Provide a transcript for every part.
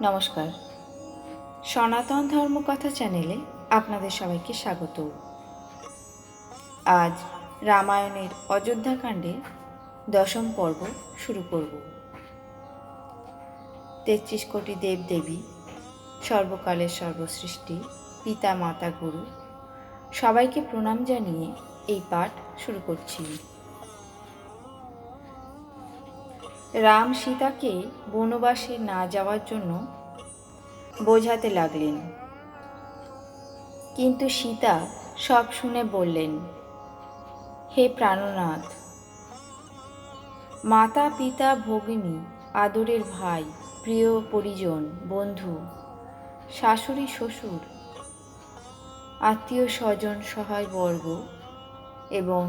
নমস্কার। সনাতন ধর্মকথা চ্যানেলে আপনাদের সবাইকে স্বাগত। আজ রামায়ণের অযোধ্যাকাণ্ডের 10ম পর্ব শুরু করব। 33 কোটি দেবদেবী, সর্বকালের সর্বসৃষ্টি, পিতা মাতা গুরু সবাইকে প্রণাম জানিয়ে এই পাঠ শুরু করছি। রাম সীতাকে বনবাসে না যাওয়ার জন্য বোঝাতে লাগলেন, কিন্তু সীতা সব শুনে বললেন, হে প্রাণনাথ, মাতা পিতা ভগিনী, আদরের ভাই, প্রিয় পরিজন, বন্ধু, শাশুড়ি শ্বশুর, আত্মীয় স্বজন সহায়বর্গ এবং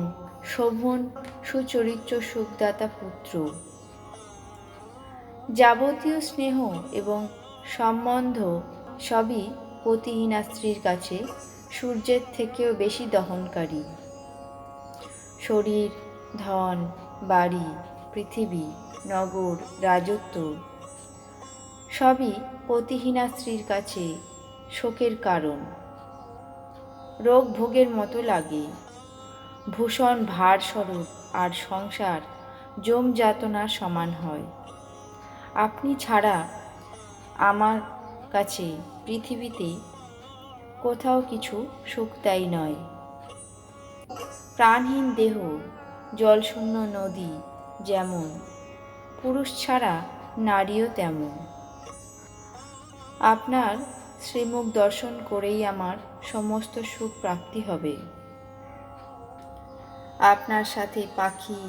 শোভন সুচরিত্র সুখদাতা পুত্র, যাবতীয় স্নেহ এবং সম্বন্ধ সবই পতিহীনা স্ত্রীর কাছে সূর্যের থেকেও বেশি দহনকারী। শরীর, ধন, বাড়ি, পৃথিবী, নগর, রাজত্ব সবই পতিহীনা স্ত্রীর কাছে শোকের কারণ। রোগ ভোগের মতো লাগে, ভূষণ ভারস্বরূপ, আর সংসার যম যাতনার সমান হয়। আপনি ছাড়া আমার কাছে পৃথিবীতে কোথাও কিছু সুখদায়ী নয়। প্রাণহীন দেহ, জলশূন্য নদী যেমন, পুরুষ ছাড়া নারীও তেমন। আপনার শ্রীমুখ দর্শন করেই আমার সমস্ত সুখ প্রাপ্তি হবে। আপনার সাথে পাখি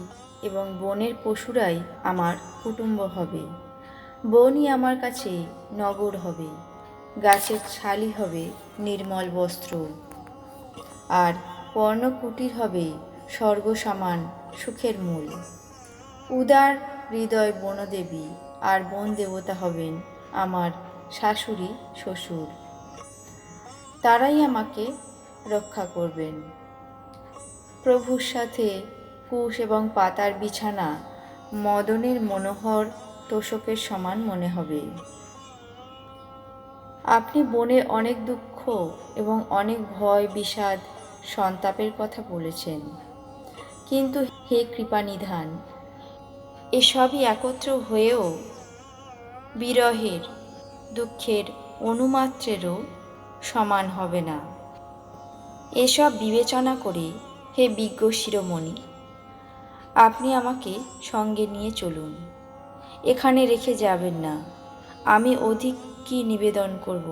এবং বনের পশুরাই আমার কুটুম্ব হবে। বনই আমার কাছে নগর হবে, গাছের ছালি হবে নির্মল বস্ত্র, আর পর্ণকুটির হবে স্বর্গ সমান সুখের মূল। উদার হৃদয় বনদেবী আর বন দেবতা হবেন আমার শাশুড়ি শ্বশুর। তারাই আমাকে রক্ষা করবেন। প্রভুর সাথে কুশ এবং পাতার বিছানা মদনের মনোহর তোষকের সমান মনে হবে। আপনি বনের অনেক দুঃখ এবং অনেক ভয়, বিষাদ, সন্তাপের কথা বলেছেন, কিন্তু হে কৃপানিধান, এসবই একত্র হয়েও বিরহের দুঃখের অনুমাত্রেরও সমান হবে না। এসব বিবেচনা করে হে বিজ্ঞ শিরোমণি, আপনি আমাকে সঙ্গে নিয়ে চলুন, এখানে রেখে যাবেন না। আমি অধিক কি নিবেদন করব?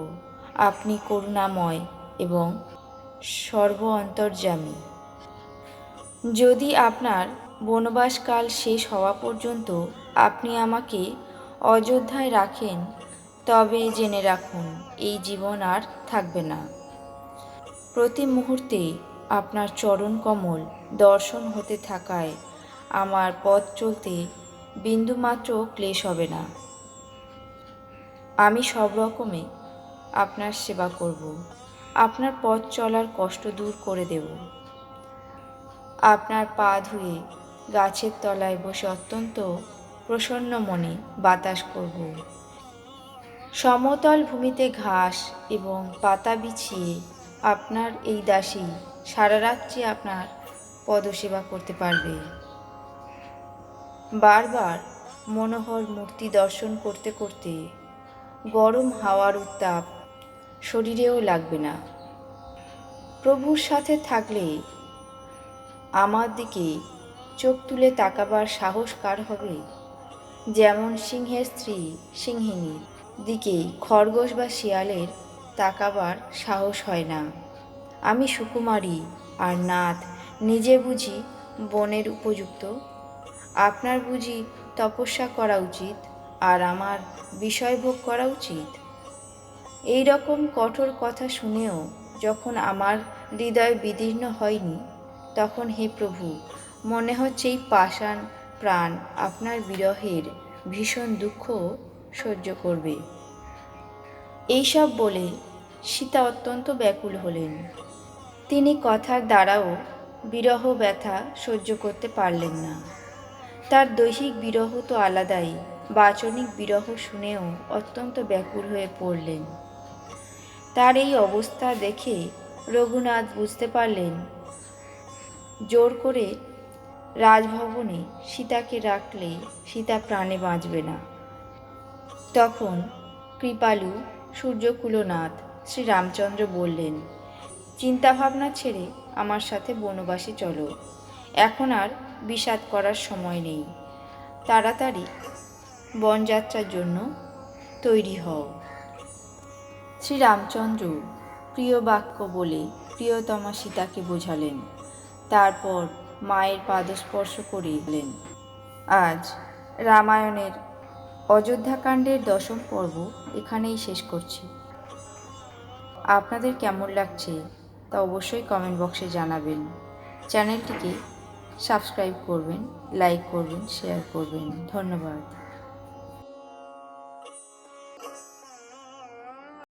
আপনি করুণাময় এবং সর্ব অন্তর্যামী। যদি আপনার বনবাসকাল শেষ হওয়া পর্যন্ত আপনি আমাকে অযোধ্যায় রাখেন, তবে জেনে রাখুন এই জীবন আর থাকবে না। প্রতি মুহূর্তে আপনার চরণ কমল দর্শন হতে থাকায় আমার পথ চলতে বিন্দুমাত্র ক্লেশ হবে না। আমি সব রকমে আপনার সেবা করব, আপনার পথ চলার কষ্ট দূর করে দেব। আপনার পা ধুয়ে গাছের তলায় বসে অত্যন্ত প্রসন্ন মনে বাতাস করব। সমতল ভূমিতে ঘাস এবং পাতা বিছিয়ে আপনার এই দাসী সারা রাত্রি আপনার পদসেবা করতে পারবে। বারবার মনোহর মূর্তি দর্শন করতে করতে গরম হাওয়ার উত্তাপ শরীরেও লাগবে না। প্রভুর সাথে থাকলে আমার দিকে চোখ তুলে তাকাবার সাহস কার হবে? যেমন সিংহের স্ত্রী সিংহিনীর দিকে খরগোশ বা শিয়ালের তাকাবার সাহস হয় না। আমি সুকুমারী আর নাথ নিজে বুঝি বনের উপযুক্ত? আপনার বুঝি তপস্যা করা উচিত আর আমার বিষয়ভোগ করা উচিত? এই রকম কঠোর কথা শুনেও যখন আমার হৃদয় বিদীর্ণ হয়নি, তখন হে প্রভু, মনে হচ্ছে এই পাষাণ প্রাণ আপনার বিরহের ভীষণ দুঃখ সহ্য করবে। এইসব বলে সীতা অত্যন্ত ব্যাকুল হলেন। তিনি কথার দ্বারাও বিরহ ব্যথা সহ্য করতে পারলেন না। তার দৈহিক বিরহ তো আলাদাই, বাচনিক বিরহ শুনেও অত্যন্ত ব্যাকুল হয়ে পড়লেন। তার এই অবস্থা দেখে রঘুনাথ বুঝতে পারলেন জোর করে রাজভবনে সীতাকে রাখলে সীতা প্রাণে বাঁচবে না। তখন কৃপালু সূর্যকুলনাথ শ্রীরামচন্দ্র বললেন, চিন্তাভাবনা ছেড়ে আমার সাথে বনবাসে চলো। এখন আর বিষাদ করার সময় নেই। তাড়াতাড়ি বনযাত্রার জন্য তৈরি হও। শ্রীরামচন্দ্র প্রিয় বাক্য বলে প্রিয়তমা সীতাকে বোঝালেন। তারপর মায়ের পাদস্পর্শ করিলেন। আজ রামায়ণের অযোধ্যাকাণ্ডের 10ম পর্ব এখানেই শেষ করছি। আপনাদের কেমন লাগছে তা অবশ্যই কমেন্ট বক্সে জানাবেন। চ্যানেলটিকে সাবস্ক্রাইব করবেন, লাইক করবেন, শেয়ার করবেন। ধন্যবাদ।